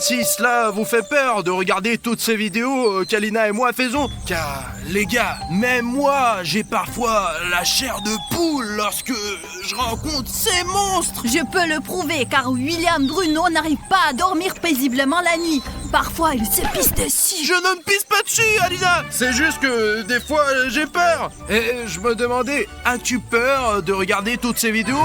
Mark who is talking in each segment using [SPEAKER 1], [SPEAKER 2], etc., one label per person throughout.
[SPEAKER 1] Si cela vous fait peur de regarder toutes ces vidéos qu'Alina et moi faisons, car les gars, même moi, j'ai parfois la chair de poule lorsque je rencontre ces monstres.
[SPEAKER 2] Je peux le prouver car William Bruno n'arrive pas à dormir paisiblement la nuit. Parfois, il se pisse dessus.
[SPEAKER 1] Je ne me pisse pas dessus, Alina. C'est juste que des fois, j'ai peur. Et je me demandais, as-tu peur de regarder toutes ces vidéos?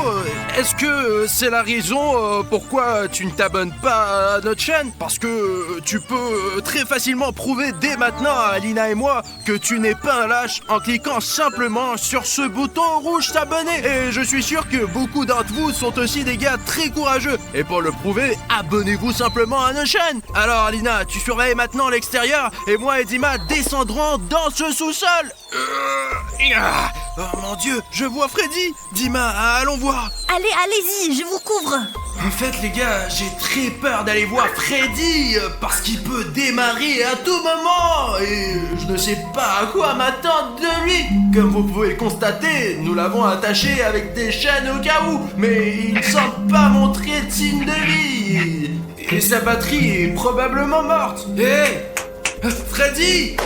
[SPEAKER 1] Est-ce que c'est la raison pourquoi tu ne t'abonnes pas à notre chaîne? Parce que tu peux très facilement prouver dès maintenant à Alina et moi que tu n'es pas un lâche en cliquant simplement sur ce bouton rouge s'abonner. Et je suis sûr que beaucoup d'entre vous sont aussi des gars très courageux. Et pour le prouver, abonnez-vous simplement à notre chaîne. Alors Alina, tu surveilles maintenant l'extérieur et moi et Dima descendrons dans ce sous-sol. Oh mon Dieu, je vois Freddy. Dima, allons voir.
[SPEAKER 2] Allez-y, je vous couvre.
[SPEAKER 1] En fait les gars, j'ai très peur d'aller voir Freddy parce qu'il peut démarrer à tout moment et je ne sais pas à quoi m'attendre de lui. Comme vous pouvez le constater, nous l'avons attaché avec des chaînes au cas où, mais il ne semble pas montrer de signe de vie. Et sa batterie est probablement morte. Hé Freddy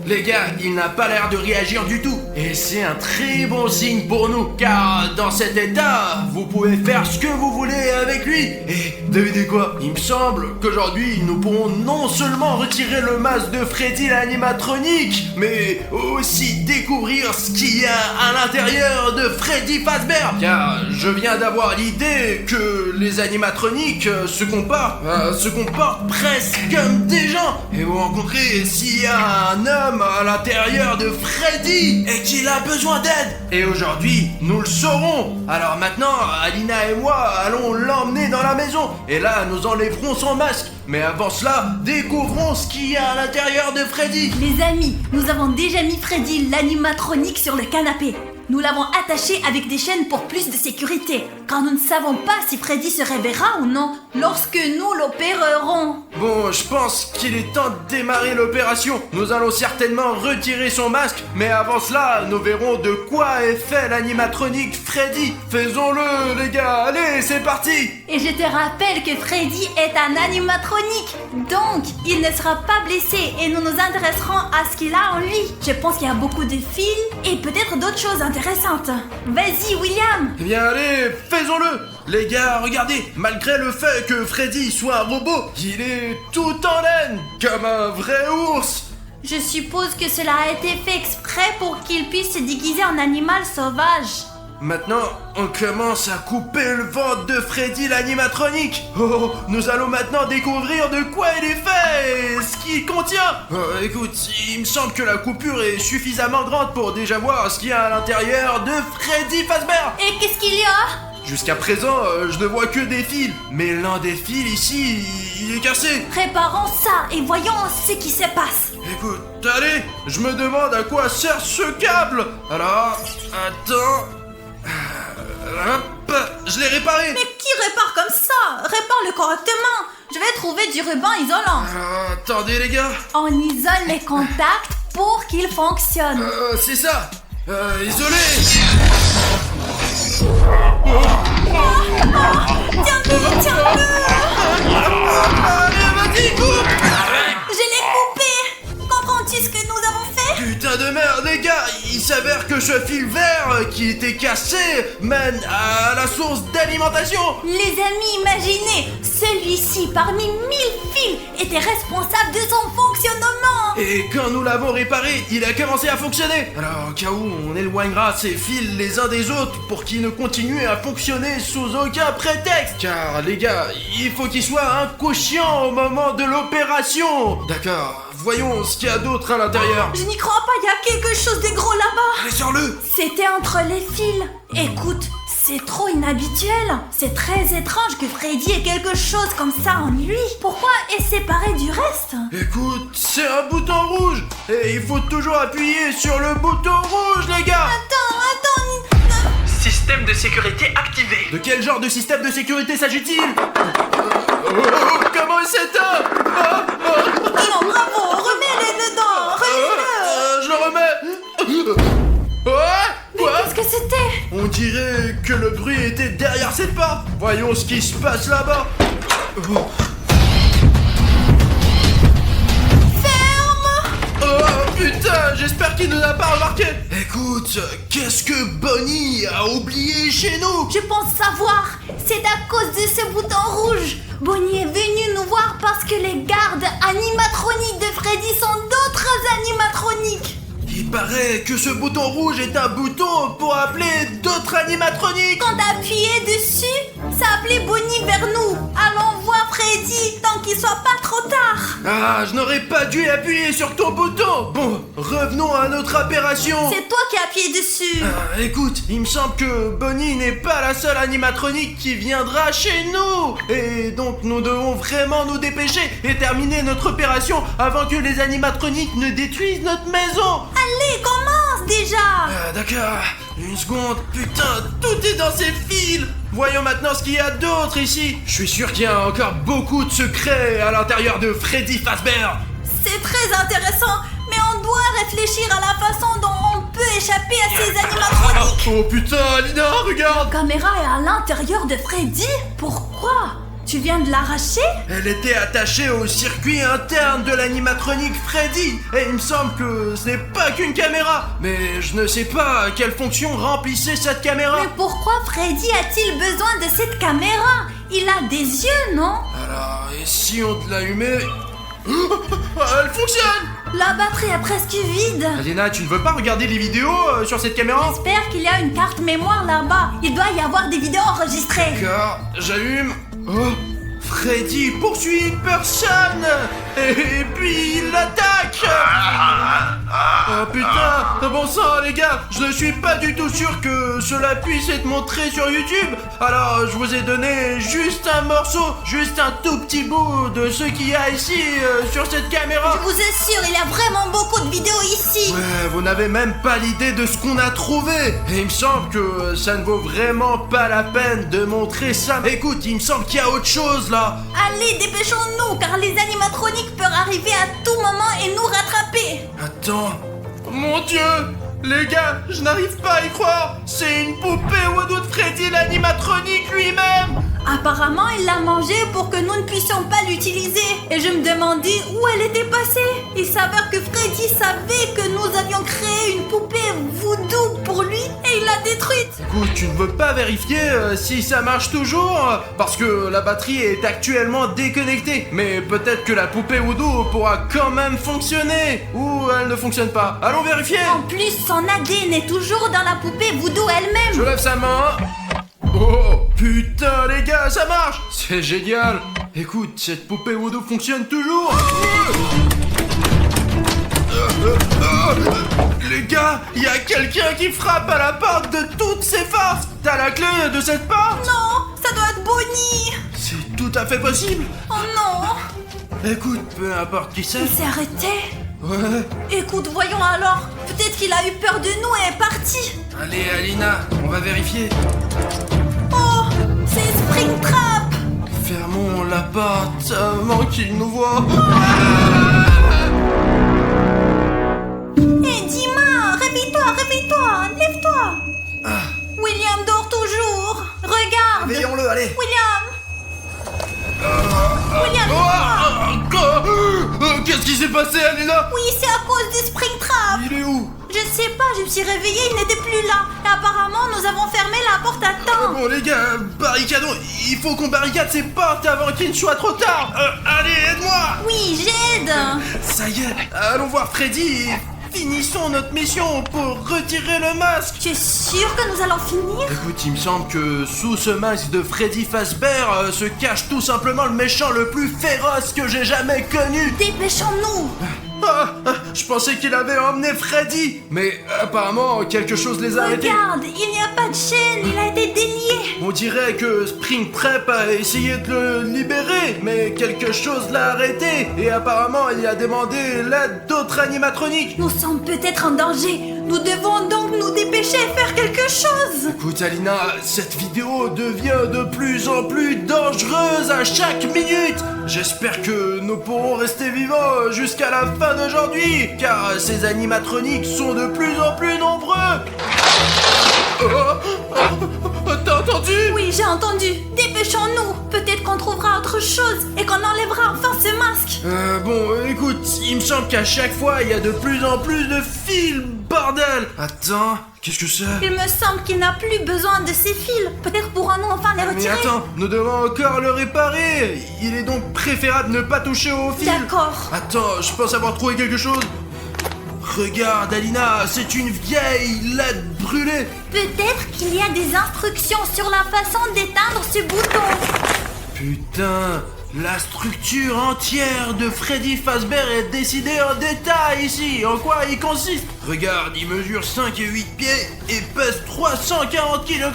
[SPEAKER 1] les gars, il n'a pas l'air de réagir du tout. Et c'est un très bon signe pour nous, car dans cet état, vous pouvez faire ce que vous voulez avec lui. Et devinez quoi? Il me semble qu'aujourd'hui, nous pourrons non seulement retirer le masque de Freddy l'animatronique, mais aussi découvrir ce qu'il y a à l'intérieur de Freddy Fazbear. Car je viens d'avoir l'idée que les animatroniques se comportent presque comme des gens. Et vous rencontrez s'il y a un homme à l'intérieur de Freddy et qu'il a besoin d'aide. Et aujourd'hui, nous le saurons. Alors maintenant, Alina et moi allons l'emmener dans la maison. Et là, nous enlèverons son masque. Mais avant cela, découvrons ce qu'il y a à l'intérieur de Freddy.
[SPEAKER 2] Les amis, nous avons déjà mis Freddy l'animatronique sur le canapé. Nous l'avons attaché avec des chaînes pour plus de sécurité, car nous ne savons pas si Freddy se réveillera ou non lorsque nous l'opérerons.
[SPEAKER 1] Bon, je pense qu'il est temps de démarrer l'opération. Nous allons certainement retirer son masque, mais avant cela, nous verrons de quoi est fait l'animatronique Freddy. Faisons-le, les gars, allez, c'est parti.
[SPEAKER 2] Et je te rappelle que Freddy est un animatronique, donc il ne sera pas blessé et nous nous intéresserons à ce qu'il a en lui. Je pense qu'il y a beaucoup de fils et peut-être d'autres choses intéressantes. Vas-y, William.
[SPEAKER 1] Eh bien, allez, faisons-le. Les gars, regardez, malgré le fait que Freddy soit un robot, il est tout en laine, comme un vrai ours.
[SPEAKER 2] Je suppose que cela a été fait exprès pour qu'il puisse se déguiser en animal sauvage.
[SPEAKER 1] Maintenant, on commence à couper le ventre de Freddy l'animatronique. Oh, nous allons maintenant découvrir de quoi il est fait et ce qu'il contient. Écoute, il me semble que la coupure est suffisamment grande pour déjà voir ce qu'il y a à l'intérieur de Freddy Fazbear.
[SPEAKER 2] Et qu'est-ce qu'il y a?
[SPEAKER 1] Jusqu'à présent, je ne vois que des fils. Mais l'un des fils ici, il est cassé.
[SPEAKER 2] Préparons ça et voyons ce qui se passe.
[SPEAKER 1] Écoute, allez, je me demande à quoi sert ce câble. Alors, attends... Hop, je l'ai réparé.
[SPEAKER 2] Mais qui répare comme ça? Répare-le correctement. Je vais trouver du ruban isolant.
[SPEAKER 1] Attendez les gars.
[SPEAKER 2] On isole les contacts pour qu'ils fonctionnent.
[SPEAKER 1] C'est ça. Isolé.
[SPEAKER 2] Tiens-le, tiens-le.
[SPEAKER 1] Allez, vas-y, coupe.
[SPEAKER 2] Je l'ai coupé. Comprends-tu ce que nous avons fait?
[SPEAKER 1] Putain de merde, les gars. Il s'avère que ce fil vert qui était cassé mène à la source d'alimentation.
[SPEAKER 2] Les amis, imaginez, celui-ci parmi 1000 fils était responsable de son fonctionnement.
[SPEAKER 1] Et quand nous l'avons réparé, il a commencé à fonctionner. Alors au cas où, on éloignera ces fils les uns des autres pour qu'ils ne continuent à fonctionner sous aucun prétexte. Car les gars, il faut qu'ils soient inconscients au moment de l'opération. D'accord. Voyons ce qu'il y a d'autre à l'intérieur.
[SPEAKER 2] Je n'y crois pas, il y a quelque chose de gros là-bas.
[SPEAKER 1] Allez, sors-le.
[SPEAKER 2] C'était entre les fils. Écoute, c'est trop inhabituel. C'est très étrange que Freddy ait quelque chose comme ça en lui. Pourquoi est séparé du reste?
[SPEAKER 1] Écoute, c'est un bouton rouge. Et il faut toujours appuyer sur le bouton rouge, les gars.
[SPEAKER 2] Attends.
[SPEAKER 3] Système de sécurité activé.
[SPEAKER 1] De quel genre de système de sécurité s'agit-il? Comment il s'éteint?
[SPEAKER 2] Non, bravo, remets-les dedans. Remets-le.
[SPEAKER 1] Je le remets.
[SPEAKER 2] Mais
[SPEAKER 1] Quoi?
[SPEAKER 2] qu'est-ce que c'était?
[SPEAKER 1] On dirait que le bruit était derrière cette porte. Voyons ce qui se passe là-bas. qu'il nous a pas remarqué. Écoute, qu'est-ce que Bonnie a oublié chez nous?
[SPEAKER 2] Je pense savoir. C'est à cause de ce bouton rouge. Bonnie est venue nous voir parce que les gardes animatroniques de Freddy sont d'autres animatroniques.
[SPEAKER 1] Il paraît que ce bouton rouge est un bouton pour appeler d'autres animatroniques.
[SPEAKER 2] Quand t'appuyais dessus, ça appelait Bonnie vers nous. Allons voir Freddy tant qu'il soit pas trop tard.
[SPEAKER 1] Ah, je n'aurais pas dû appuyer sur ton bouton. Bon, revenons à notre opération.
[SPEAKER 2] C'est toi qui as appuyé dessus.
[SPEAKER 1] Écoute, il me semble que Bonnie n'est pas la seule animatronique qui viendra chez nous. Et donc nous devons vraiment nous dépêcher et terminer notre opération avant que les animatroniques ne détruisent notre maison.
[SPEAKER 2] Allez, commence déjà.
[SPEAKER 1] D'accord, une seconde, putain, tout est dans ces fils. Voyons maintenant ce qu'il y a d'autre ici. Je suis sûr qu'il y a encore beaucoup de secrets à l'intérieur de Freddy Fazbear.
[SPEAKER 2] C'est très intéressant, mais on doit réfléchir à la façon dont on peut échapper à ces animatroniques.
[SPEAKER 1] Oh putain, Alina, regarde.
[SPEAKER 2] La caméra est à l'intérieur de Freddy? Pourquoi? Tu viens de l'arracher?
[SPEAKER 1] Elle était attachée au circuit interne de l'animatronique Freddy. Et il me semble que ce n'est pas qu'une caméra. Mais je ne sais pas quelle fonction remplissait cette caméra.
[SPEAKER 2] Mais pourquoi Freddy a-t-il besoin de cette caméra? Il a des yeux, non?
[SPEAKER 1] Alors, et si on te l'allumait? Elle fonctionne.
[SPEAKER 2] La batterie est presque vide.
[SPEAKER 1] Alina, tu ne veux pas regarder les vidéos sur cette caméra?
[SPEAKER 2] J'espère qu'il y a une carte mémoire là-bas. Il doit y avoir des vidéos enregistrées.
[SPEAKER 1] D'accord, j'allume. Oh, Freddy poursuit une personne. Et puis il l'attaque. Oh putain, bon sang les gars, je ne suis pas du tout sûr que cela puisse être montré sur YouTube. Alors je vous ai donné juste un morceau, juste un tout petit bout de ce qu'il y a ici sur cette caméra.
[SPEAKER 2] Je vous assure, il y a vraiment beaucoup de vidéos ici.
[SPEAKER 1] Ouais, vous n'avez même pas l'idée de ce qu'on a trouvé. Et il me semble que ça ne vaut vraiment pas la peine de montrer ça. Écoute, il me semble qu'il y a autre chose là.
[SPEAKER 2] Allez, dépêchons-nous, car les animatroniques peuvent arriver à tout moment et nous rattraper.
[SPEAKER 1] Attends, mon Dieu, les gars, je n'arrive pas à y croire. C'est une poupée Woodoo de Freddy l'animatronique lui-même.
[SPEAKER 2] Apparemment, il l'a mangée pour que nous ne puissions pas l'utiliser. Et je me demandais où elle était passée. Il s'avère que Freddy savait que nous avions créé une poupée voodoo pour lui et il l'a détruite.
[SPEAKER 1] Écoute, tu ne veux pas vérifier si ça marche toujours? Parce que la batterie est actuellement déconnectée. Mais peut-être que la poupée Woodoo pourra quand même fonctionner. Ou elle ne fonctionne pas. Allons vérifier.
[SPEAKER 2] En plus, son ADN est toujours dans la poupée voodoo elle-même.
[SPEAKER 1] Je lève sa main. Oh putain les gars, ça marche. C'est génial. Écoute, cette poupée Woodoo fonctionne toujours. Les gars, il y a quelqu'un qui frappe à la porte de toutes ces forces. T'as la clé de cette porte?
[SPEAKER 2] Non, ça doit être Bonnie.
[SPEAKER 1] C'est tout à fait possible.
[SPEAKER 2] Oh non.
[SPEAKER 1] Écoute, peu importe qui c'est.
[SPEAKER 2] Il s'est arrêté.
[SPEAKER 1] Ouais.
[SPEAKER 2] Écoute, voyons alors. Peut-être qu'il a eu peur de nous et est parti.
[SPEAKER 1] Allez Alina, on va vérifier.
[SPEAKER 2] Oh, c'est Springtrap.
[SPEAKER 1] Fermons la porte avant qu'il nous voie.
[SPEAKER 2] Hé, Dima, réveille-toi, lève-toi. William dort toujours. Regarde.
[SPEAKER 1] Veillons-le, allez.
[SPEAKER 2] William,
[SPEAKER 1] Qu'est-ce qui s'est passé, Alina?
[SPEAKER 2] oui, c'est à cause du Springtrap.
[SPEAKER 1] Il est où?
[SPEAKER 2] Je sais pas, je me suis réveillée, il n'était plus là. Et apparemment, nous avons fermé la porte à temps.
[SPEAKER 1] Bon les gars, barricadons. Il faut qu'on barricade ces portes avant qu'il ne soit trop tard. Allez, aide-moi.
[SPEAKER 2] Oui, j'aide.
[SPEAKER 1] Ça y est, allons voir Freddy et finissons notre mission pour retirer le masque.
[SPEAKER 2] Tu es sûr que nous allons finir?
[SPEAKER 1] Écoute, il me semble que sous ce masque de Freddy Fazbear se cache tout simplement le méchant le plus féroce que j'ai jamais connu.
[SPEAKER 2] Dépêchons-nous.
[SPEAKER 1] Je pensais qu'il avait emmené Freddy, mais apparemment quelque chose les a arrêtés.
[SPEAKER 2] Regarde, il n'y a pas de chaîne, il a été délié.
[SPEAKER 1] On dirait que Springtrap a essayé de le libérer, mais quelque chose l'a arrêté. Et apparemment, il a demandé l'aide d'autres animatroniques.
[SPEAKER 2] Nous sommes peut-être en danger. Nous devons donc nous dépêcher et faire quelque chose.
[SPEAKER 1] Écoute Alina, cette vidéo devient de plus en plus dangereuse à chaque minute. J'espère que nous pourrons rester vivants jusqu'à la fin d'aujourd'hui, car ces animatroniques sont de plus en plus nombreux. T'as entendu?
[SPEAKER 2] Oui, j'ai entendu. Dépêchons-nous. Peut-être qu'on trouvera autre chose et qu'on enlèvera enfin ce masque.
[SPEAKER 1] Bon, écoute, il me semble qu'à chaque fois, il y a de plus en plus de fils, bordel. Attends, qu'est-ce que c'est?
[SPEAKER 2] Il me semble qu'il n'a plus besoin de ces fils. Peut-être pourrons-nous enfin les
[SPEAKER 1] Mais
[SPEAKER 2] retirer.
[SPEAKER 1] attends, nous devons encore le réparer. Il est donc préférable de ne pas toucher aux fils.
[SPEAKER 2] D'accord.
[SPEAKER 1] Attends, je pense avoir trouvé quelque chose. Regarde, Alina, c'est une vieille LED brûlée.
[SPEAKER 2] Peut-être qu'il y a des instructions sur la façon d'éteindre ce bouton.
[SPEAKER 1] Putain, la structure entière de Freddy Fazbear est décidée en détail ici. En quoi il consiste? Regarde, il mesure 5 et 8 pieds et pèse 340 kg.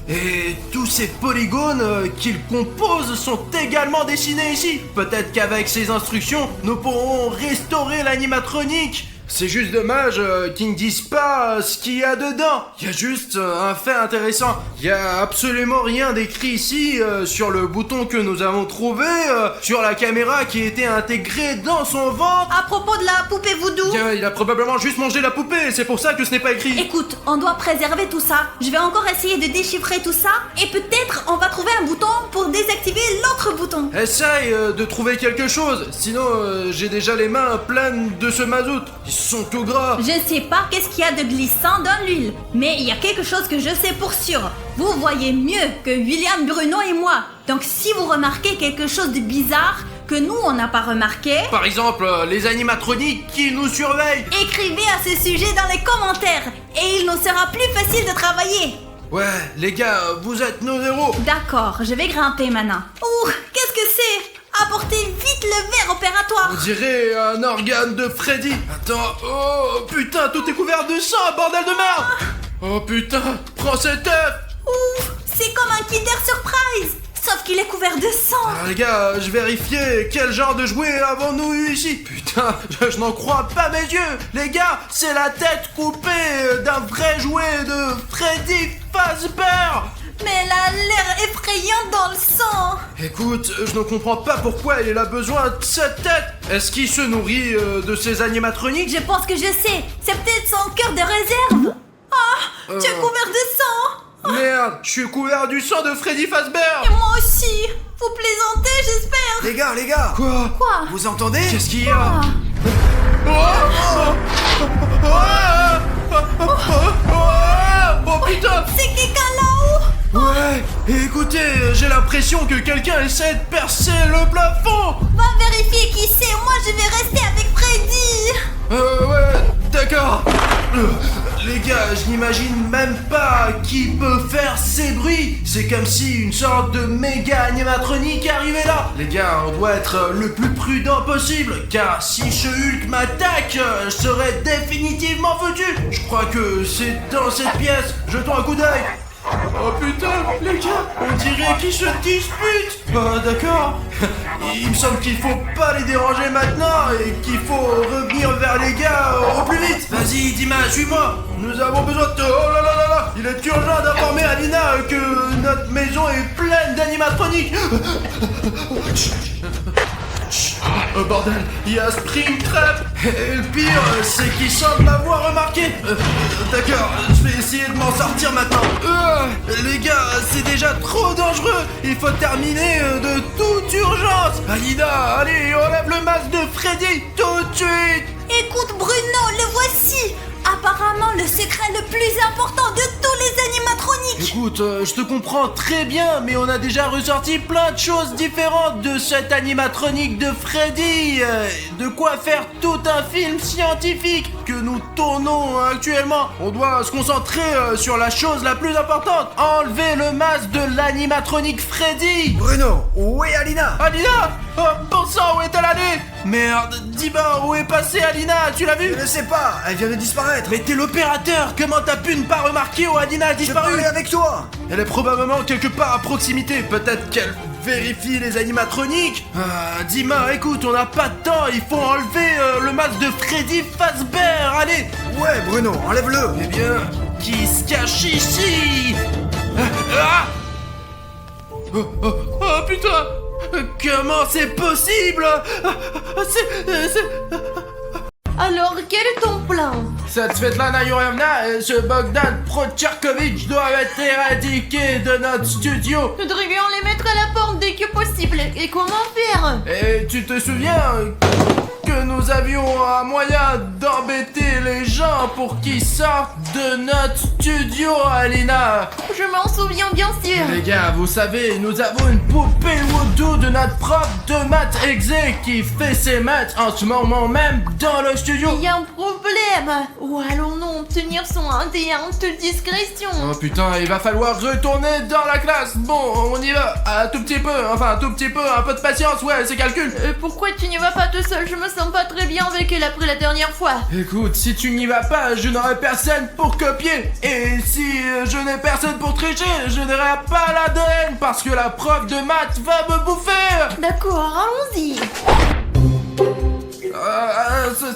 [SPEAKER 1] Et tous ces polygones qu'il compose sont également dessinés ici. Peut-être qu'avec ces instructions, nous pourrons restaurer l'animatronique. C'est juste dommage qu'ils ne disent pas ce qu'il y a dedans. Il y a juste un fait intéressant. Il y a absolument rien d'écrit ici sur le bouton que nous avons trouvé, sur la caméra qui était intégrée dans son ventre.
[SPEAKER 2] À propos de la poupée voodoo.
[SPEAKER 1] Tiens, il a probablement juste mangé la poupée, c'est pour ça que ce n'est pas écrit.
[SPEAKER 2] Écoute, on doit préserver tout ça. Je vais encore essayer de déchiffrer tout ça et peut-être on va trouver un bouton pour désactiver l'autre bouton.
[SPEAKER 1] Essaye de trouver quelque chose, sinon j'ai déjà les mains pleines de ce mazout. Ils sont tout gras.
[SPEAKER 2] Je ne sais pas qu'est-ce qu'il y a de glissant dans l'huile, mais il y a quelque chose que je sais pour sûr. Vous voyez mieux que William, Bruno et moi. Donc si vous remarquez quelque chose de bizarre que nous on n'a pas remarqué,
[SPEAKER 1] Par exemple, les animatroniques qui nous surveillent.
[SPEAKER 2] écrivez à ce sujet dans les commentaires et il nous sera plus facile de travailler.
[SPEAKER 1] Ouais, les gars, vous êtes nos héros.
[SPEAKER 2] D'accord, je vais grimper maintenant. Ouh, qu'est-ce que c'est? Apportez vite le verre opératoire.
[SPEAKER 1] On dirait un organe de Freddy. Attends, oh putain, tout est couvert de sang, bordel de merde. Oh putain, prends cet œuf.
[SPEAKER 2] Ouh, c'est comme un Kinder Surprise, sauf qu'il est couvert de sang.
[SPEAKER 1] Les gars, je vérifiais quel genre de jouet avons-nous eu ici. Putain, je n'en crois pas mes yeux. Les gars, c'est la tête coupée d'un vrai jouet de Freddy Fazbear.
[SPEAKER 2] Mais elle a l'air effrayante dans le sang.
[SPEAKER 1] Écoute, je ne comprends pas pourquoi il a besoin de cette tête. Est-ce qu'il se nourrit de ces animatroniques?
[SPEAKER 2] Je pense que je sais, c'est peut-être son cœur de réserve. Ah, tu es couvert de sang.
[SPEAKER 1] Merde, je suis couvert du sang de Freddy Fazbear.
[SPEAKER 2] Et moi aussi. Vous plaisantez, j'espère.
[SPEAKER 4] Les gars,
[SPEAKER 1] Quoi?
[SPEAKER 2] Quoi?
[SPEAKER 4] vous entendez?
[SPEAKER 1] Qu'est-ce qu'il y a?
[SPEAKER 2] Ah.
[SPEAKER 1] Oh putain!
[SPEAKER 2] C'est quelqu'un là-haut.
[SPEAKER 1] Ouais, écoutez, j'ai l'impression que quelqu'un essaie de percer le plafond.
[SPEAKER 2] Va vérifier qui c'est, moi je vais rester avec Freddy.
[SPEAKER 1] Ouais, d'accord. Les gars, je n'imagine même pas qui peut faire ces bruits. C'est comme si une sorte de méga animatronique arrivait là. Les gars, on doit être le plus prudent possible, car si ce Hulk m'attaque, je serai définitivement foutu. Je crois que c'est dans cette pièce. Jetons un coup d'œil. Oh putain, les gars, on dirait qu'ils se disputent. D'accord. Il me semble qu'il faut pas les déranger maintenant et qu'il faut revenir vers les gars au plus vite. Vas-y, Dima, suis-moi. Nous avons besoin de... Oh là là là là. Il est urgent d'informer Alina que notre maison est pleine d'animatroniques. Bordel, il y a Springtrap. Et le pire, c'est qu'il semble l'avoir remarqué. D'accord, je vais essayer de m'en sortir maintenant. Les gars, c'est déjà trop dangereux. Il faut terminer de toute urgence. Alina, allez, enlève le masque de Freddy tout de suite.
[SPEAKER 2] Écoute Bruno, le voici. Apparemment le secret le plus important de tous les animatroniques.
[SPEAKER 1] Écoute, je te comprends très bien, mais on a déjà ressorti plein de choses différentes de cette animatronique de Freddy. De quoi faire tout un film scientifique que nous tournons actuellement. On doit se concentrer sur la chose la plus importante. Enlever le masque de l'animatronique Freddy.
[SPEAKER 4] Bruno, où est Alina?
[SPEAKER 1] Alina! Oh, bon sang, où est-elle allée? Merde, dis-moi, où est passée Alina? Tu l'as vue?
[SPEAKER 4] Je ne sais pas, elle vient de disparaître.
[SPEAKER 1] Mais t'es l'opérateur! Comment t'as pu ne pas remarquer où Alina a
[SPEAKER 4] Je
[SPEAKER 1] disparu?
[SPEAKER 4] parlais avec toi.
[SPEAKER 1] Elle est probablement quelque part à proximité. Peut-être qu'elle vérifie les animatroniques. Dima, écoute, on n'a pas de temps. Il faut enlever le masque de Freddy Fazbear. Allez!
[SPEAKER 4] Ouais, Bruno, enlève-le.
[SPEAKER 1] Eh bien, qui se cache ici? Oh putain! Comment c'est possible?
[SPEAKER 5] Alors, quel est ton plan?
[SPEAKER 1] Cette Svetlana Yurevna et ce Bogdan Procherkovitch doivent être éradiqués de notre studio.
[SPEAKER 2] Nous devrions les mettre à la porte dès que possible. Et comment faire?
[SPEAKER 1] Et tu te souviens que nous avions un moyen d'embêter les gens pour qu'ils sortent de notre studio, Alina?
[SPEAKER 2] Je m'en souviens bien sûr.
[SPEAKER 1] Les gars, vous savez, nous avons une poupée Voodoo de notre prof de maths exé qui fait ses maths en ce moment même dans le studio.
[SPEAKER 2] Il y a un problème. Où allons-nous obtenir son ADN de discrétion?
[SPEAKER 1] Oh putain, il va falloir retourner dans la classe. Bon, on y va, un tout petit peu, un peu de patience, ouais, c'est calcul.
[SPEAKER 2] Pourquoi tu n'y vas pas tout seul? Je me sens pas très bien avec elle après la dernière fois.
[SPEAKER 1] Écoute, si tu n'y vas pas, je n'aurai personne pour copier. Et si je n'ai personne pour tricher, je n'aurai pas l'ADN parce que la prof de maths va me bouffer.
[SPEAKER 2] D'accord, allons-y.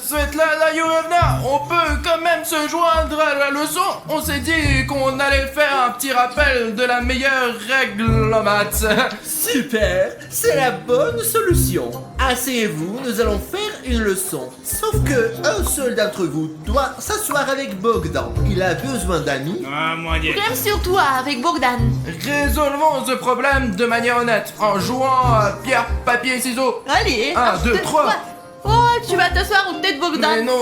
[SPEAKER 1] Svetlana Yurevna, on peut quand même se joindre à la leçon. On s'est dit qu'on allait faire un petit rappel de la meilleure règle en maths.
[SPEAKER 5] Super, c'est la bonne solution. Asseyez-vous, nous allons faire une leçon. Sauf que un seul d'entre vous doit s'asseoir avec Bogdan. Il a besoin d'amis.
[SPEAKER 2] Problème sur toi avec Bogdan.
[SPEAKER 1] Résolvons ce problème de manière honnête en jouant à pierre, papier, ciseaux.
[SPEAKER 2] Allez.
[SPEAKER 1] 1, 2, 3.
[SPEAKER 2] Oh, tu vas t'asseoir ou peut-être Bogdan?
[SPEAKER 1] Mais non,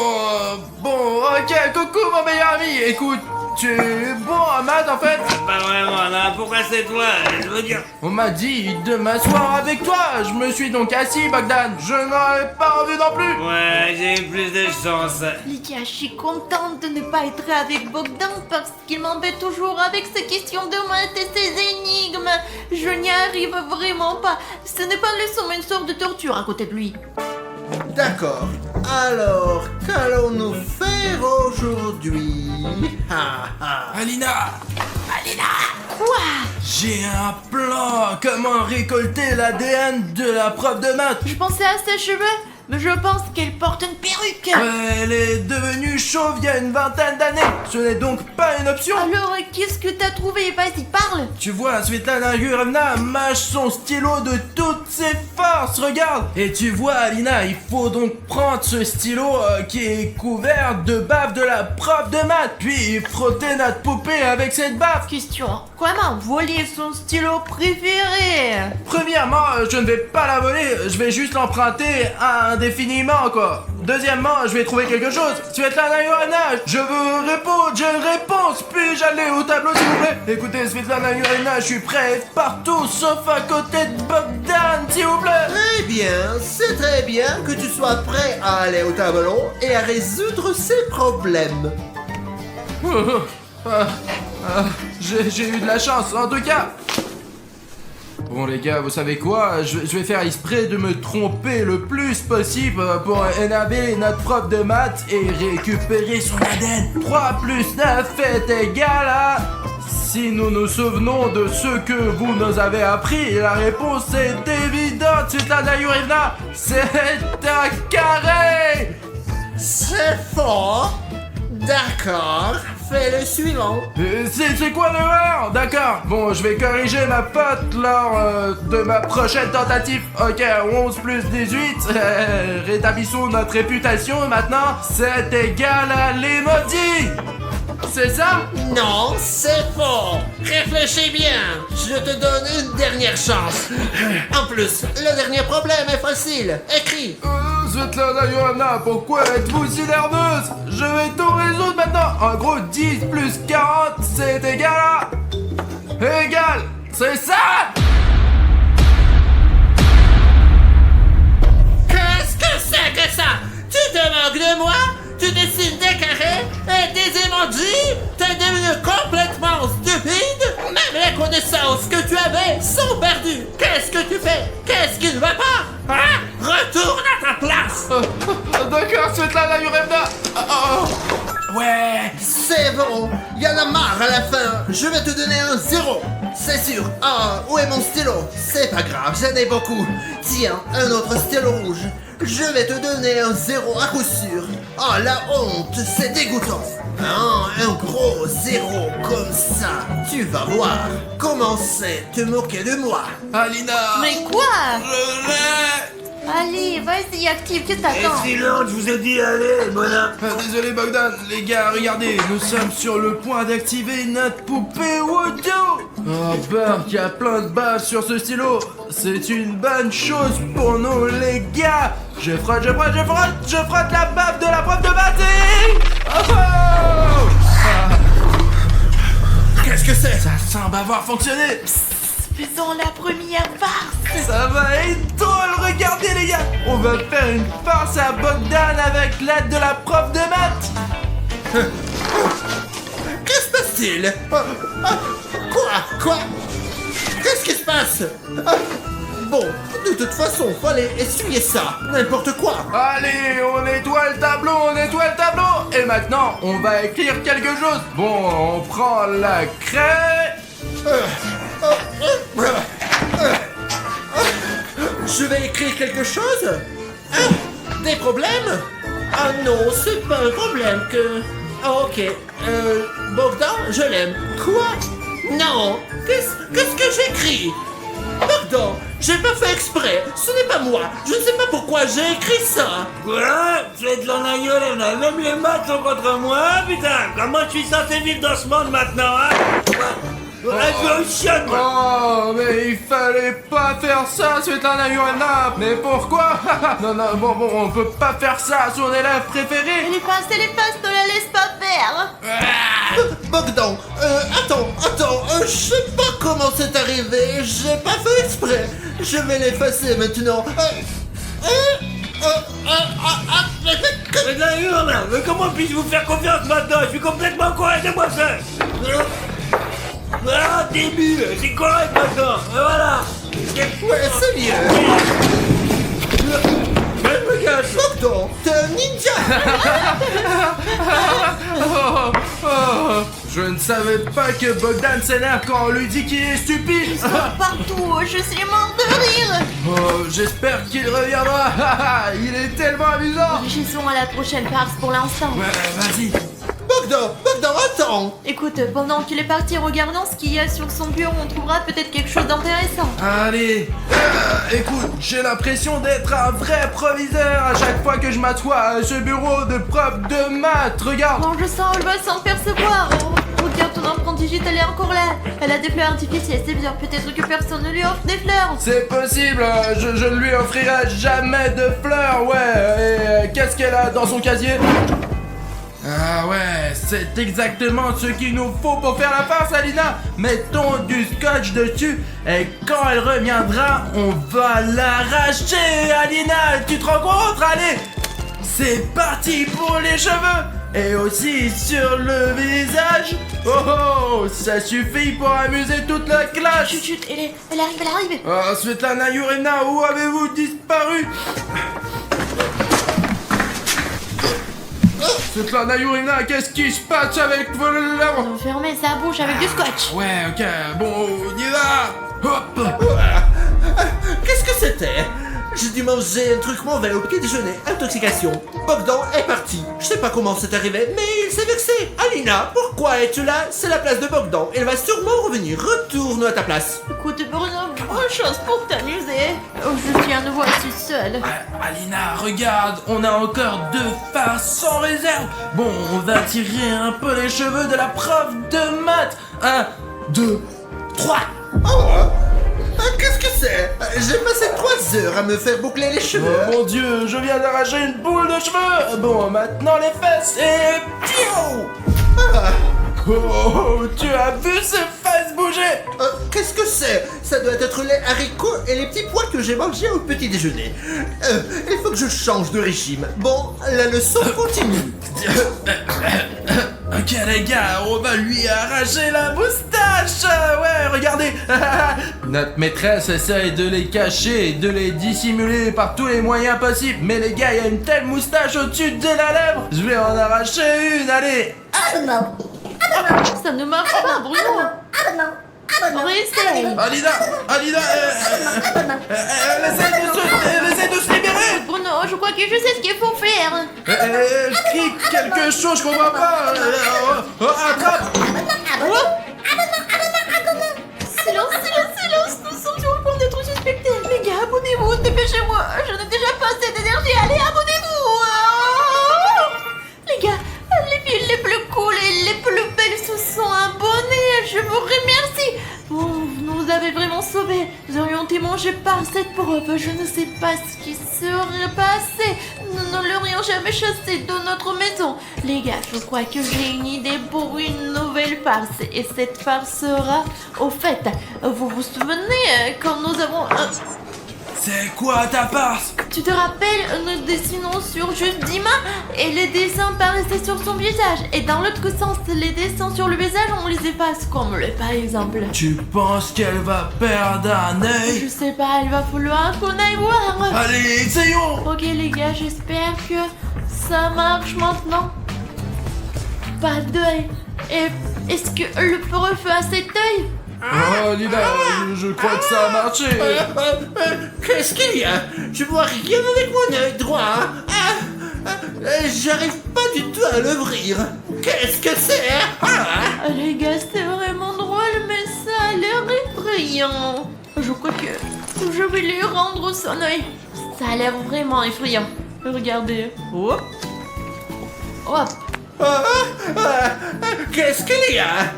[SPEAKER 1] bon, ok, coucou mon meilleur ami. Écoute, tu es bon en maths en fait?
[SPEAKER 6] Pas vraiment, non, pourquoi c'est toi? Je veux dire...
[SPEAKER 1] On m'a dit de m'asseoir avec toi. Je me suis donc assis, Bogdan. Je n'aurais pas envie non plus.
[SPEAKER 6] Ouais, j'ai eu plus de chance.
[SPEAKER 2] Lydia, je suis contente de ne pas être avec Bogdan parce qu'il m'embête toujours avec ses questions de maths et ses énigmes. Je n'y arrive vraiment pas. Ce n'est pas une leçon mais une sorte de torture à côté de lui.
[SPEAKER 5] D'accord. Alors, qu'allons-nous faire aujourd'hui?
[SPEAKER 1] Alina,
[SPEAKER 2] Quoi?
[SPEAKER 1] j'ai un plan. Comment récolter l'ADN de la prof de maths?
[SPEAKER 2] Je pensais à ses cheveux, mais je pense qu'elle porte une perruque.
[SPEAKER 1] Elle est devenue chauve il y a une vingtaine d'années. Ce n'est donc pas une option.
[SPEAKER 2] Alors, qu'est-ce que t'as trouvé? Vas-y, parle.
[SPEAKER 1] Tu vois, Svetlana Yurevna mâche son stylo de toutes ses forces, regarde. Et tu vois, Alina, il faut donc prendre ce stylo qui est couvert de bave de la prof de maths, puis frotter notre poupée avec cette bave.
[SPEAKER 2] Question. Comment voler son stylo préféré?
[SPEAKER 1] Premièrement, je ne vais pas la voler, je vais juste l'emprunter indéfiniment, quoi. Deuxièmement, je vais trouver quelque chose. Svetlana Yurevna, je veux répondre, j'ai une réponse. Puis-je aller au tableau, s'il vous plaît? Écoutez, Svetlana Yurevna, je suis prêt partout, sauf à côté de Bogdan, s'il vous plaît.
[SPEAKER 5] Très bien, c'est très bien que tu sois prêt à aller au tableau et à résoudre ces problèmes.
[SPEAKER 1] J'ai eu de la chance, en tout cas. Bon les gars, vous savez quoi? Je vais faire exprès de me tromper le plus possible pour énerver notre prof de maths et récupérer son ADN. 3 plus 9 est égal à... Si nous nous souvenons de ce que vous nous avez appris, la réponse est évidente, Svetlana Yurevna. C'est un carré.
[SPEAKER 5] C'est fort. D'accord, fais le suivant.
[SPEAKER 1] C'est quoi l'erreur? D'accord, bon, je vais corriger ma faute lors de ma prochaine tentative. Ok, 11 plus 18, rétablissons notre réputation maintenant. C'est égal à l'emoji. C'est ça?
[SPEAKER 5] Non, c'est faux. Réfléchis bien. Je te donne une dernière chance. En plus, le dernier problème est facile. Écris.
[SPEAKER 1] Svetlana Yurevna, pourquoi êtes-vous si nerveuse? Je vais tout résoudre maintenant. En gros, 10 plus 40, c'est égal à... Égal, c'est ça?
[SPEAKER 5] Qu'est-ce que c'est que ça? Tu te moques de moi? Tu dessines des carrés et des emojis? T'es devenu complètement stupide? Même les connaissances que tu avais sont perdues. Qu'est-ce que tu fais? Qu'est-ce qui ne va pas? Hein? Retourne à ta place.
[SPEAKER 1] D'accord, Svetlana Yurevna. Ouais.
[SPEAKER 5] C'est bon, y en a marre à la fin. Je vais te donner un 0. C'est sûr. Ah, où est mon stylo? C'est pas grave, j'en ai beaucoup. Tiens, un autre stylo rouge. Je vais te donner un 0 à coup sûr. Oh, la honte, c'est dégoûtant. Ah, un gros 0 comme ça. Tu vas voir. Commencez à te moquer de moi.
[SPEAKER 1] Alina.
[SPEAKER 2] Mais quoi?
[SPEAKER 1] Je l'ai.
[SPEAKER 2] Allez, vas-y, active, qu'est-ce que
[SPEAKER 6] Et
[SPEAKER 2] t'attends?
[SPEAKER 6] silence, je vous ai dit, allez, bonhomme.
[SPEAKER 1] Désolé Bogdan, les gars, regardez, nous sommes sur le point d'activer notre poupée Wodo. Oh Burk, il y a plein de bases sur ce stylo. C'est une bonne chose pour nous les gars. Je frotte la bave de la prof de maths et... Oh, oh.
[SPEAKER 5] Qu'est-ce que c'est?
[SPEAKER 1] Ça semble avoir fonctionné.
[SPEAKER 2] Faisons la première farce.
[SPEAKER 1] Ça va être drôle, regardez les gars. On va faire une farce à Bogdan avec l'aide de la prof de maths.
[SPEAKER 5] Que se passe-t-il? Quoi? Qu'est-ce qui se passe? Bon, de toute façon, fallait essuyer ça. N'importe quoi.
[SPEAKER 1] Allez, on nettoie le tableau. Et maintenant, on va écrire quelque chose. Bon, on prend la craie.
[SPEAKER 5] Je vais écrire quelque chose? Des problèmes? Ah non, c'est pas un problème que... Ah, ok. Bogdan, je l'aime. Quoi? Non. Qu'est-ce que j'écris? Bogdan, j'ai pas fait exprès. Ce n'est pas moi. Je ne sais pas pourquoi j'ai écrit ça.
[SPEAKER 6] Quoi? C'est de l'anaïolena, même les maths sont contre moi, putain. Comment je suis censé vivre dans ce monde maintenant, hein? Je chiotte, moi.
[SPEAKER 1] Oh, mais il fallait pas faire ça, Svetlana Yurena. Mais pourquoi? Non, bon, on peut pas faire ça à son élève préféré.
[SPEAKER 2] Les passes, ne la laisse pas faire.
[SPEAKER 5] Bogdan, attends, je sais pas comment c'est arrivé, j'ai pas fait exprès. Je vais l'effacer maintenant.
[SPEAKER 6] Mais d'ailleurs, là, mais comment puis-je vous faire confiance maintenant? Je suis complètement correct, c'est moi seul. Ah, début, c'est correct maintenant, et voilà.
[SPEAKER 5] Ouais, c'est mieux.
[SPEAKER 6] Je me cache.
[SPEAKER 5] Bogdan, t'es un ninja.
[SPEAKER 1] Oh, je ne savais pas que Bogdan s'énerve quand on lui dit qu'il est stupide.
[SPEAKER 2] Partout, je suis mort de rire.
[SPEAKER 1] Oh, j'espère qu'il reviendra. Il est tellement amusant.
[SPEAKER 2] Réfléchissons à la prochaine farce pour l'instant.
[SPEAKER 1] Ouais, vas-y.
[SPEAKER 5] Bogdan, attends.
[SPEAKER 2] Écoute, pendant qu'il est parti regardant ce qu'il y a sur son bureau, on trouvera peut-être quelque chose d'intéressant.
[SPEAKER 1] Allez, écoute, j'ai l'impression d'être un vrai proviseur à chaque fois que je m'assois à ce bureau de prof de maths. Regarde.
[SPEAKER 2] Bon, je sens, elle va s'en percevoir. Oh, regarde, ton empreinte digitale est encore là. Elle a des fleurs artificielles, c'est bien. Peut-être que personne ne lui offre des fleurs.
[SPEAKER 1] C'est possible, je ne lui offrirai jamais de fleurs, ouais. Et qu'est-ce qu'elle a dans son casier? Ah ouais, c'est exactement ce qu'il nous faut pour faire la farce, Alina. Mettons du scotch dessus et quand elle reviendra, on va l'arracher, Alina. Tu te rends compte? Allez, c'est parti pour les cheveux et aussi sur le visage. Oh, ça suffit pour amuser toute la classe.
[SPEAKER 2] Chut, elle arrive.
[SPEAKER 1] Oh, Svetlana Yurena, où avez-vous disparu? Svetlana Yurena, qu'est-ce qui se passe avec vos lèvres?
[SPEAKER 2] Fermez sa bouche avec du scotch.
[SPEAKER 1] Ouais, ok, bon, on y va. Hop.
[SPEAKER 5] Qu'est-ce que c'était? J'ai dû manger un truc mauvais au petit déjeuner. Intoxication. Bogdan est parti. Je sais pas comment c'est arrivé, mais il s'est vexé. Alina, pourquoi es-tu là? C'est la place de Bogdan. Elle va sûrement revenir. Retourne à ta place.
[SPEAKER 2] Écoute, Bruno, autre chose pour t'amuser. Oh, je suis à nouveau assis seule.
[SPEAKER 1] Alina, regarde, on a encore 2 farces sans réserve. Bon, on va tirer un peu les cheveux de la prof de maths. 1, 2, 3.
[SPEAKER 5] Qu'est-ce que c'est? J'ai passé 3 heures à me faire boucler les cheveux.
[SPEAKER 1] Oh mon dieu, je viens d'arracher une boule de cheveux. Bon, maintenant les fesses et... Piou. Oh, tu as vu ces fesses bouger?
[SPEAKER 5] Qu'est-ce que c'est? Ça doit être les haricots et les petits pois que j'ai mangés au petit déjeuner. Il faut que je change de régime. Bon, la leçon continue.
[SPEAKER 1] Ok les gars, on va lui arracher la moustache. Ouais, regardez. Notre maîtresse essaye de les cacher et de les dissimuler par tous les moyens possibles. Mais les gars, il y a une telle moustache au-dessus de la lèvre. Je vais en arracher une, allez.
[SPEAKER 2] Ça ne marche pas, Bruno. Réessaye.
[SPEAKER 1] Alina, elle essaie de se libérer.
[SPEAKER 2] Bruno, je crois que je sais ce qu'il faut faire.
[SPEAKER 1] Elle crie quelque chose, je comprends pas. Attrape.
[SPEAKER 2] Silence, nous sommes sur le point d'être suspectés. Les gars, abonnez-vous, dépêchez-moi. Je n'ai déjà assez d'énergie. Allez, abonnez-vous. Les gars, les filles les plus cool et les plus belles se sont abonnées. Je vous remercie. Vous nous avez vraiment sauvés. Nous aurions été mangés par cette prof. Je ne sais pas ce qui serait passé. Nous ne l'aurions jamais chassé de notre maison. Les gars, je crois que j'ai une idée pour une nouvelle farce. Et cette farce sera... Au fait, vous vous souvenez quand nous avons...
[SPEAKER 1] C'est quoi ta farce?
[SPEAKER 2] Tu te rappelles, nous dessinons sur juste Dima et les dessins paraissaient sur son visage. Et dans l'autre sens, les dessins sur le visage, on les efface comme le par exemple.
[SPEAKER 1] Tu penses qu'elle va perdre un œil?
[SPEAKER 2] Je sais pas, il va falloir qu'on aille voir.
[SPEAKER 1] Allez, essayons!
[SPEAKER 2] Ok les gars, j'espère que ça marche maintenant. Pas d'œil. Et est-ce que le prof a cet œil?
[SPEAKER 1] Oh, Lina, je crois que ça a marché.
[SPEAKER 5] Qu'est-ce qu'il y a? Je vois rien avec mon œil droit. J'arrive pas du tout à l'ouvrir. Qu'est-ce que c'est?
[SPEAKER 2] Les gars, c'est vraiment drôle, mais ça a l'air effrayant. Je crois que je vais lui rendre son œil. Ça a l'air vraiment effrayant. Regardez. Hop. Hop.
[SPEAKER 5] Qu'est-ce qu'il y a?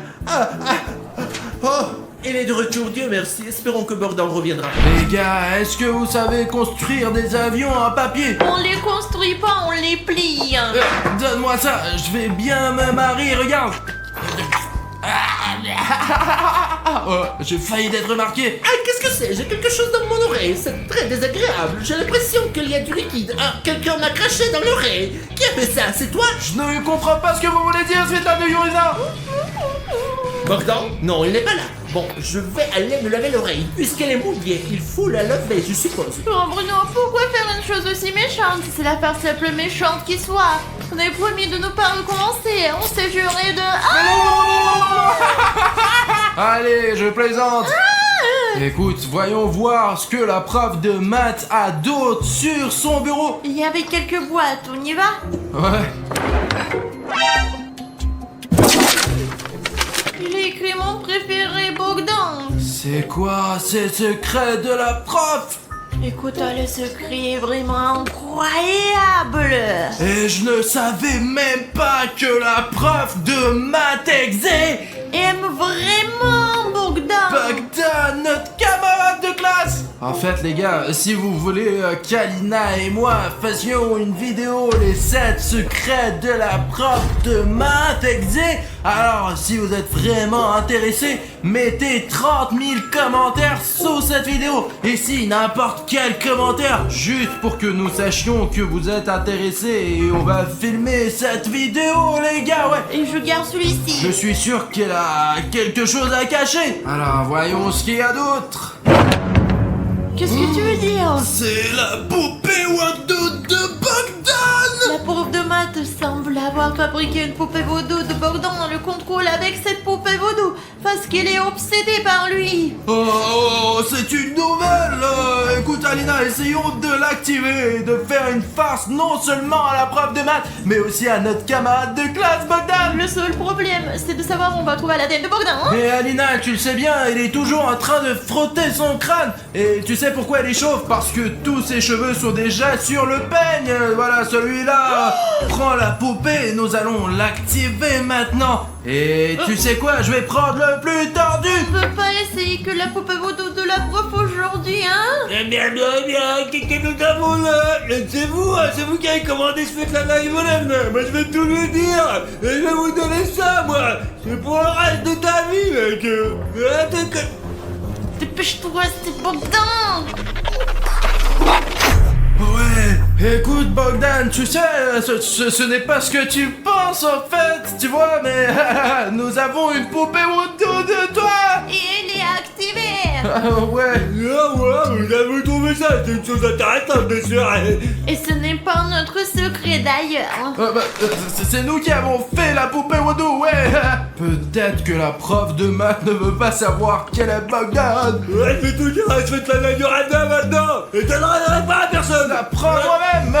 [SPEAKER 5] Oh, il est de retour, Dieu merci. Espérons que Bogdan reviendra.
[SPEAKER 1] Les gars, est-ce que vous savez construire des avions en papier?
[SPEAKER 2] On les construit pas, on les plie.
[SPEAKER 1] Donne-moi ça, je vais bien me marier, regarde. Oh, j'ai failli d'être remarqué.
[SPEAKER 5] Qu'est-ce que c'est? J'ai quelque chose dans mon oreille. C'est très désagréable. J'ai l'impression qu'il y a du liquide. Quelqu'un m'a craché dans l'oreille. Qui a fait ça? C'est toi?
[SPEAKER 1] Je ne comprends pas ce que vous voulez dire, Svetlana Yurina.
[SPEAKER 5] Bogdan? Non, il n'est pas là. Bon, je vais aller me laver l'oreille. Puisqu'elle est mouillée, il faut la laver, je suppose.
[SPEAKER 2] Oh Bruno, pourquoi faire une chose aussi méchante? C'est la farce la plus méchante qui soit. On avait promis de ne pas recommencer. On s'est juré de...
[SPEAKER 1] Allez, je plaisante. Écoute, voyons voir ce que la prof de maths a d'autre sur son bureau.
[SPEAKER 2] Il y avait quelques boîtes, on y va?
[SPEAKER 1] Ouais.
[SPEAKER 2] Il a écrit mon préféré, Bogdan.
[SPEAKER 1] C'est quoi ces secrets de la prof?
[SPEAKER 2] Écoute, le secret est vraiment incroyable.
[SPEAKER 1] Et je ne savais même pas que la prof de maths exé
[SPEAKER 2] Aime vraiment Bogdan.
[SPEAKER 1] Bogdan, notre camarade de classe. En fait les gars, si vous voulez qu'Alina et moi fassions une vidéo les 7 secrets de la prof de maths exé, alors si vous êtes vraiment intéressés, mettez 30 000 commentaires sous cette vidéo. Ici, n'importe quel commentaire, juste pour que nous sachions que vous êtes intéressés, et on va filmer cette vidéo les gars, ouais.
[SPEAKER 2] Et je garde celui-ci.
[SPEAKER 1] Je suis sûr qu'elle a quelque chose à cacher. Alors voyons ce qu'il y a d'autre.
[SPEAKER 2] Qu'est-ce que tu veux dire?
[SPEAKER 1] C'est la poupée Wando de Bogdan.
[SPEAKER 2] La prof de maths semble avoir fabriqué une poupée vaudou de Bogdan dans le contrôle avec cette poupée vaudou parce qu'elle est obsédée par lui.
[SPEAKER 1] Oh, c'est une nouvelle. Écoute Alina, essayons de l'activer et de faire une farce non seulement à la prof de maths, mais aussi à notre camarade de classe Bogdan.
[SPEAKER 2] Le seul problème, c'est de savoir où on va trouver la tête de Bogdan. Hein?
[SPEAKER 1] Mais Alina, tu le sais bien, elle est toujours en train de frotter son crâne. Et tu sais pourquoi elle est chauve? Parce que tous ses cheveux sont déjà sur le peigne. Voilà, celui-là. Prends la poupée et nous allons l'activer maintenant. Et tu sais quoi? Je vais prendre le plus tordu.
[SPEAKER 2] On peut pas essayer que la poupée vaudou de la prof aujourd'hui, hein?
[SPEAKER 6] Eh bien, qu'est-ce que nous avons là? C'est vous qui avez commandé ce Svetlana Ivanova. Moi, je vais tout lui dire. Et je vais vous donner ça, moi. C'est pour le reste de ta vie, mec.
[SPEAKER 2] Dépêche-toi, c'est Bogdan.
[SPEAKER 1] Ouais, écoute Bogdan, tu sais, ce n'est pas ce que tu penses en fait, tu vois, mais nous avons une poupée autour de toi.
[SPEAKER 2] Et elle est activée.
[SPEAKER 1] Ouais.
[SPEAKER 6] Ah ouais, vous avez trouvé ça, c'est une chose intéressante, bien sûr.
[SPEAKER 2] Et ce n'est pas notre secret d'ailleurs.
[SPEAKER 1] C'est nous qui avons fait la poupée Wadou, ouais. Peut-être que la prof de maths ne veut pas savoir qu'elle est Bogdan.
[SPEAKER 6] Ouais, je vais tout dire, je vais te la Yorada maintenant. Et tu ne la pas à personne.
[SPEAKER 1] La prends moi-même.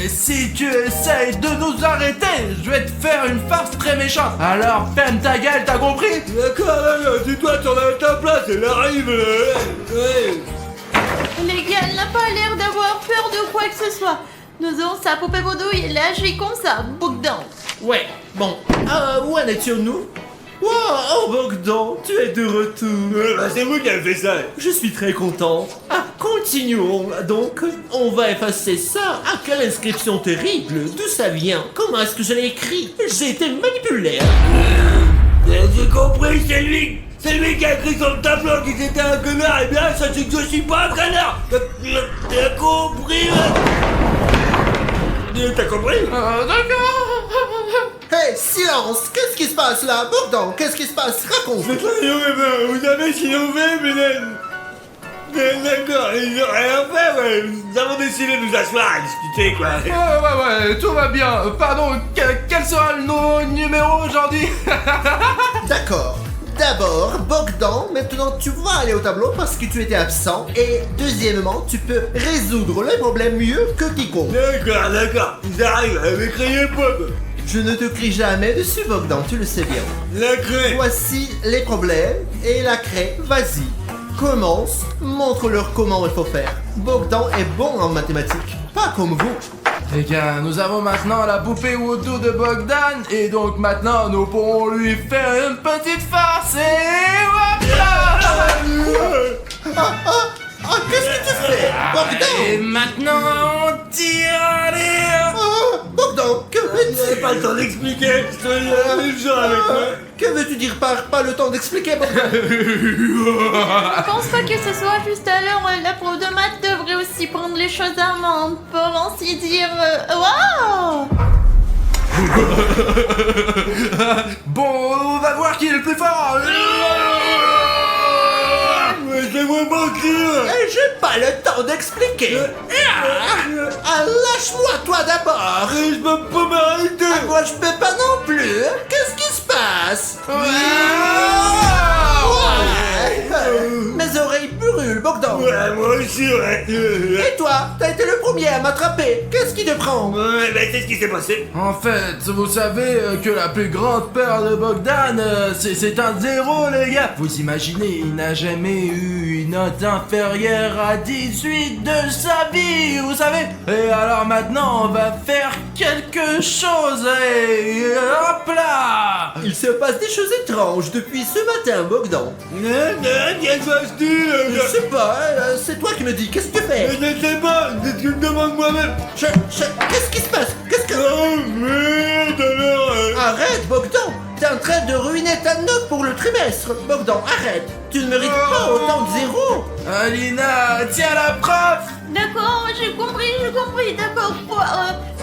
[SPEAKER 1] Et si tu essayes de nous arrêter, je vais te faire une farce très méchante. Alors ferme ta gueule, t'as compris?
[SPEAKER 6] D'accord, dis-toi, t'en as ta place, elle arrive. Ouais.
[SPEAKER 2] Les gars, elle n'a pas l'air d'avoir peur de quoi que ce soit. Nous avons sa poupée vaudou et elle agit comme ça, Bogdan.
[SPEAKER 5] Ouais, bon. Où en étions-nous? Wow, oh Bogdan, tu es de retour.
[SPEAKER 6] C'est vous qui avez fait ça.
[SPEAKER 5] Je suis très content. Continuons. Donc, on va effacer ça. Quelle inscription terrible. D'où ça vient? Comment est-ce que je l'ai écrit? J'ai été manipulé.
[SPEAKER 6] J'ai compris, c'est lui qui a écrit sur le tableau que c'était un connard. Eh bien, ça c'est que je suis pas un connard. T'as compris? T'as compris?
[SPEAKER 1] D'accord.
[SPEAKER 5] Hey, silence! Qu'est-ce qui se passe là? Bogdan, qu'est-ce qui se passe? Raconte!
[SPEAKER 6] C'est très bien, vous avez innové, mais d'accord, ils n'ont rien fait, ouais. Nous avons décidé de nous asseoir à discuter, quoi.
[SPEAKER 1] Ouais, tout va bien. Pardon, quel sera le numéro aujourd'hui?
[SPEAKER 5] D'accord. D'abord, Bogdan, maintenant tu vas aller au tableau parce que tu étais absent. Et deuxièmement, tu peux résoudre les problèmes mieux que quiconque.
[SPEAKER 6] D'accord, j'arrive, mais criez pas, quoi.
[SPEAKER 5] Je ne te crie jamais dessus, Bogdan, tu le sais bien.
[SPEAKER 6] La craie.
[SPEAKER 5] Voici les problèmes et la craie, vas-y. Commence, montre-leur comment il faut faire. Bogdan est bon en mathématiques, pas comme vous.
[SPEAKER 1] Les gars, nous avons maintenant la poupée Voodoo de Bogdan et donc maintenant nous pourrons lui faire une petite farce et hop
[SPEAKER 5] Qu'est-ce que tu fais, Bogdan?
[SPEAKER 1] Et maintenant on tire les...
[SPEAKER 5] Bogdan, que veux-tu?
[SPEAKER 6] Pas le temps d'expliquer, je te le genre avec moi.
[SPEAKER 5] Que veux-tu dire par pas le temps d'expliquer, Bogdan?
[SPEAKER 2] Je pense pas que ce soit juste alors. La prof de maths devrait aussi prendre les choses à main, pour ainsi dire. Waouh!
[SPEAKER 1] Bon, on va voir qui est le plus fort.
[SPEAKER 6] C'est moi mentir.
[SPEAKER 5] J'ai pas le temps d'expliquer. Lâche-moi toi d'abord.
[SPEAKER 6] Je peux pas m'arrêter.
[SPEAKER 5] Moi je peux pas non plus. Qu'est-ce qui se passe? Mes oreilles brûlent, Bogdan.
[SPEAKER 6] Ouais, moi aussi, ouais.
[SPEAKER 5] Et toi, t'as été le premier à m'attraper. Qu'est-ce qui te prend?
[SPEAKER 6] Ouais, ben c'est ce qui s'est passé.
[SPEAKER 1] En fait, vous savez que la plus grande peur de Bogdan, c'est un zéro, les gars. Vous imaginez, il n'a jamais eu une note inférieure à 18 de sa vie, vous savez. Et alors maintenant, on va faire quelque chose et hop là.
[SPEAKER 5] Il se passe des choses étranges depuis ce matin, Bogdan.
[SPEAKER 6] Qu'est-ce que je dis?
[SPEAKER 5] Je sais pas, c'est toi qui me dis. Qu'est-ce que tu fais?
[SPEAKER 6] Je ne sais pas, c'est ce que je me demande moi-même.
[SPEAKER 5] Qu'est-ce qui se passe? Qu'est-ce que...
[SPEAKER 6] Oh merde alors.
[SPEAKER 5] Arrête, Bogdan. T'es en train de ruiner ta note pour le trimestre. Bogdan, arrête. Tu ne mérites pas autant de zéro.
[SPEAKER 1] Alina, tiens la prof.
[SPEAKER 2] D'accord, j'ai compris, d'accord.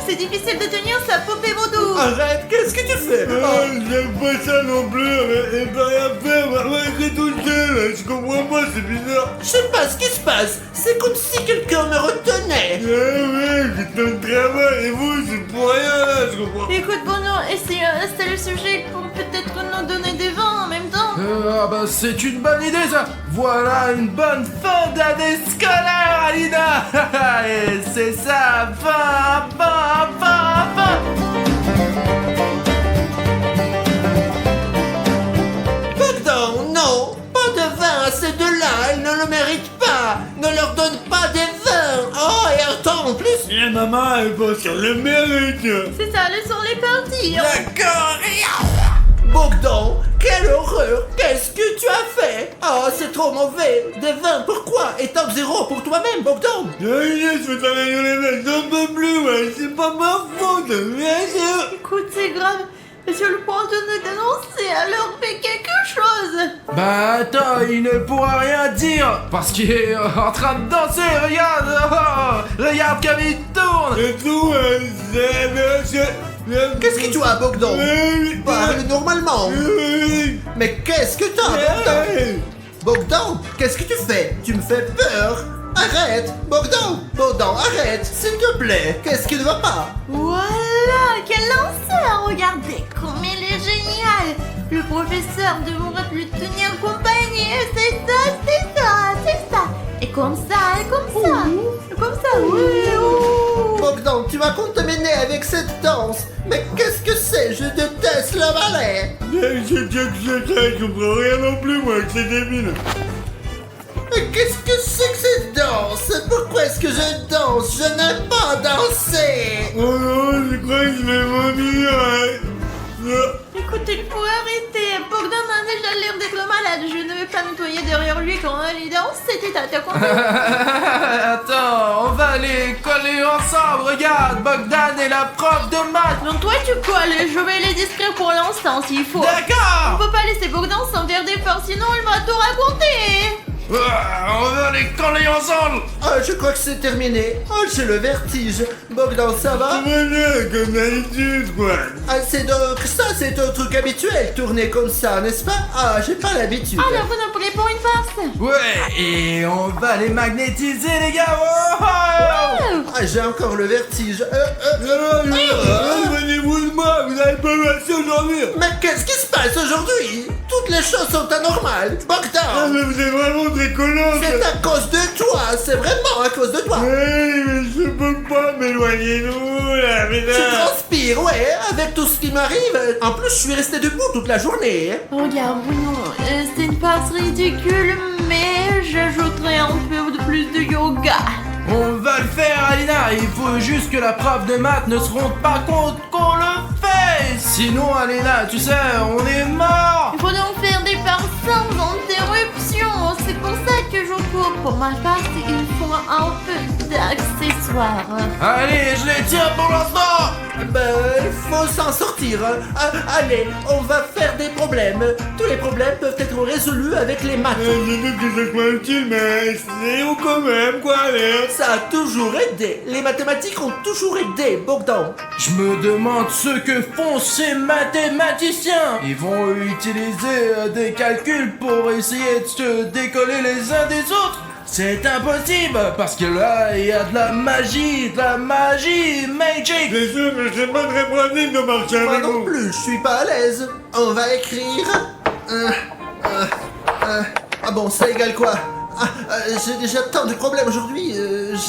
[SPEAKER 2] C'est difficile de tenir sa poupée vaudou.
[SPEAKER 5] Arrête, qu'est-ce que tu fais?
[SPEAKER 6] J'aime pas ça non plus, elle peut rien faire, maman écrit tout seul, je comprends pas, c'est bizarre.
[SPEAKER 5] Je sais pas ce qui se passe. C'est comme si quelqu'un me retenait.
[SPEAKER 6] Ouais, c'est un travail, et vous, c'est pour rien là, je comprends.
[SPEAKER 2] Écoute, Bono, c'est le sujet pour peut-être nous donner des vins en même temps.
[SPEAKER 1] Bah c'est une bonne idée ça. Voilà une bonne fin d'année scolaire, Alina. Et c'est ça, fin.
[SPEAKER 5] Bogdan, non. Pas de vin à ces deux-là. Ils ne le méritent pas. Ne leur donne pas des vins. Oh, et attends, en plus...
[SPEAKER 6] Et maman, elle pense qu'elle le mérite.
[SPEAKER 2] C'est ça, laissons les partir.
[SPEAKER 1] D'accord.
[SPEAKER 5] Bogdan, quelle horreur. Qu'est-ce que tu as fait? Oh, c'est trop mauvais. Des vins, pourquoi? Et top zéro pour toi-même, Bogdan.
[SPEAKER 6] Je vais travailler les mecs, j'en peux plus, ouais, c'est pas ma faute, bien sûr.
[SPEAKER 2] Écoute, c'est grave. Monsieur le prof de nous dénoncer, alors fais quelque chose.
[SPEAKER 1] Bah attends, il ne pourra rien dire parce qu'il est en train de danser, regarde. Regarde comme il tourne.
[SPEAKER 6] C'est tout,
[SPEAKER 5] Qu'est-ce que tu as, Bogdan? Parle normalement. Mais qu'est-ce que t'as, Bogdan? Bogdan, qu'est-ce que tu fais? Tu me fais peur. Arrête, Bogdan. Bogdan, arrête, s'il te plaît. Qu'est-ce qui ne va pas?
[SPEAKER 2] Voilà, quel lanceur. Regardez comme il est génial. Le professeur devrait lui tenir compagnie. C'est ça. Et comme ça, oui.
[SPEAKER 5] Bogdan, tu vas contaminé avec cette danse. Mais qu'est-ce que c'est? Je déteste le ballet.
[SPEAKER 6] C'est bien que c'est ça, je comprends rien non plus, moi, que c'est débile.
[SPEAKER 5] Mais qu'est-ce que c'est que cette danse? Pourquoi est-ce que je danse? Je n'aime pas danser.
[SPEAKER 6] Oh non, je crois que je vais vomir.
[SPEAKER 2] Écoute, il faut arrêter. Bogdan a déjà l'air d'être malade. Je ne vais pas nettoyer derrière lui quand il danse. C'était t'as compris?
[SPEAKER 1] Attends, on va aller coller ensemble. Regarde, Bogdan est la prof de maths.
[SPEAKER 2] Donc toi, tu colles. Je vais les distraire pour l'instant s'il faut. On
[SPEAKER 1] D'accord.
[SPEAKER 2] peut pas laisser Bogdan s'en faire des peurs, sinon il va tout raconter.
[SPEAKER 1] On va aller coller ensemble.
[SPEAKER 5] Ah, je crois que c'est terminé. Oh, j'ai le vertige. Bogdan, ça va?
[SPEAKER 6] Voilà, comme d'habitude, quoi.
[SPEAKER 5] Ah, c'est donc ça, c'est un truc habituel, tourner comme ça, n'est-ce pas? Ah, j'ai pas l'habitude.
[SPEAKER 2] Alors vous n'en voulez pour une farce?
[SPEAKER 1] Ouais, et on va les magnétiser, les gars. Oh, oh.
[SPEAKER 5] Ah, j'ai encore le vertige.
[SPEAKER 6] Éloignez-vous de moi, vous n'avez pas assez aujourd'hui.
[SPEAKER 5] Mais qu'est-ce qui se passe aujourd'hui? Toutes les choses sont anormales.
[SPEAKER 6] Ah,
[SPEAKER 5] Bogdan,
[SPEAKER 6] mais vous êtes vraiment très collante.
[SPEAKER 5] c'est à cause de toi, c'est vraiment à cause de toi.
[SPEAKER 6] Hey, mais je peux pas m'éloigner de vous, là, mais
[SPEAKER 5] Tu
[SPEAKER 6] là.
[SPEAKER 5] transpires, ouais, avec tout ce qui m'arrive. En plus, je suis resté debout toute la journée.
[SPEAKER 2] Regarde, Bruno, c'est une farce ridicule, mais j'ajouterai un peu de plus de yoga.
[SPEAKER 1] On va le faire, Alina. Il faut juste que la prof de maths ne se rende pas compte qu'on le fait. Sinon, Alina, tu sais, on est mort.
[SPEAKER 2] Il faut donc faire des farces sans interruption. C'est pour ça que je cours. Pour ma farce, il faut un peu d'accessoires.
[SPEAKER 1] Allez, je les tiens pour l'instant.
[SPEAKER 5] Ben, il faut s'en sortir. Allez, on va faire des problèmes. Tous les problèmes peuvent être résolus avec les maths.
[SPEAKER 6] Je doute que ce soit utile, mais c'est où quand même, quoi, allez.
[SPEAKER 5] Ça a toujours aidé. Les mathématiques ont toujours aidé, Bogdan.
[SPEAKER 1] Je me demande ce que font ces mathématiciens. Ils vont utiliser des calculs pour essayer de se décoller les uns des autres. C'est impossible, parce que là, il y a de la magie, magic.
[SPEAKER 6] C'est sûr que c'est pas très pratique de marcher
[SPEAKER 5] Moi
[SPEAKER 6] avec
[SPEAKER 5] non
[SPEAKER 6] vous.
[SPEAKER 5] plus, je suis pas à l'aise. On va écrire... Ah bon, ça égale quoi? J'ai déjà tant de problèmes aujourd'hui,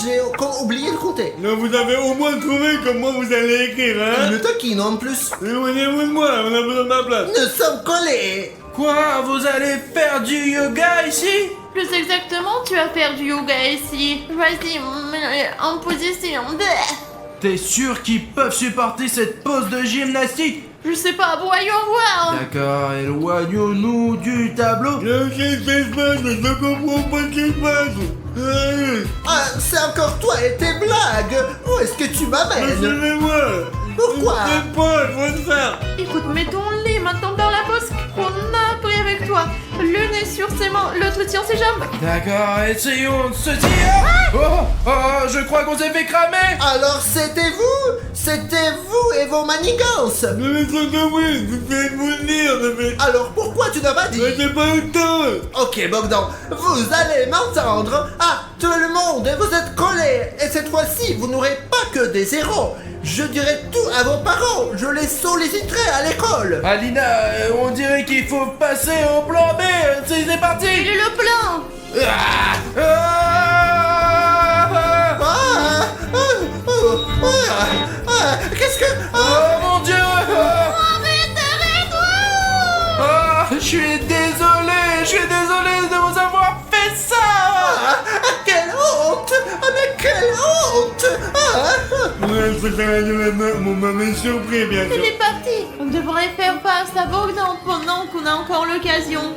[SPEAKER 5] j'ai oublié de compter.
[SPEAKER 6] Donc vous avez au moins trouvé comment vous allez écrire, hein.
[SPEAKER 5] Le taquine en plus.
[SPEAKER 6] Éloignez-vous de moi, on a besoin de ma place.
[SPEAKER 5] Nous sommes collés.
[SPEAKER 1] Quoi, vous allez faire du yoga ici?
[SPEAKER 2] Plus exactement, tu vas faire du yoga ici. Vas-y, en position.
[SPEAKER 1] T'es sûr qu'ils peuvent supporter cette pose de gymnastique?
[SPEAKER 2] Je sais pas, voyons voir.
[SPEAKER 1] D'accord, éloignons-nous du tableau.
[SPEAKER 6] Qu'est-ce qui se passe? Je comprends pas ce qui se passe.
[SPEAKER 5] Ah, c'est encore toi et tes blagues. Où est-ce que tu m'amènes?
[SPEAKER 6] Suivez-moi.
[SPEAKER 5] Pourquoi?
[SPEAKER 6] Je sais pas, il faut le faire.
[SPEAKER 2] Écoute, mettons-les maintenant dans la pose qu'on a pris avec toi. L'une est sur ses mains, l'autre tient ses jambes.
[SPEAKER 1] D'accord, essayons de se dire. Oh, je crois qu'on s'est fait cramer.
[SPEAKER 5] Alors c'était vous et vos manigances.
[SPEAKER 6] Mais c'est que oui, je viens de vous le dire, mais...
[SPEAKER 5] Alors pourquoi tu n'as pas dit?
[SPEAKER 6] Mais j'ai pas eu le temps.
[SPEAKER 5] Ok Bogdan, vous allez m'entendre. Ah, tout le monde, vous êtes collés. Et cette fois-ci, vous n'aurez pas que des zéros. Je dirai tout à vos parents. Je les solliciterai à l'école.
[SPEAKER 1] Alina, on dirait qu'il faut passer au plan B. C'est parti.
[SPEAKER 2] Quel est le plan?
[SPEAKER 5] Qu'est-ce que...
[SPEAKER 1] Oh mon Dieu.
[SPEAKER 2] Arrête, arrête.
[SPEAKER 1] Je suis désolé de vous avoir fait ça.
[SPEAKER 5] Quelle honte! Ah, mais quelle honte!
[SPEAKER 6] Ouais, c'est ça, mon maman est surpris, bien sûr.
[SPEAKER 2] Il est parti. On devrait faire face à Bogdan pendant qu'on a encore l'occasion.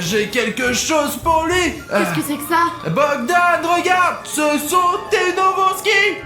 [SPEAKER 1] J'ai quelque chose pour lui.
[SPEAKER 2] Qu'est-ce que c'est que ça?
[SPEAKER 1] Bogdan, regarde, ce sont tes nouveaux skis.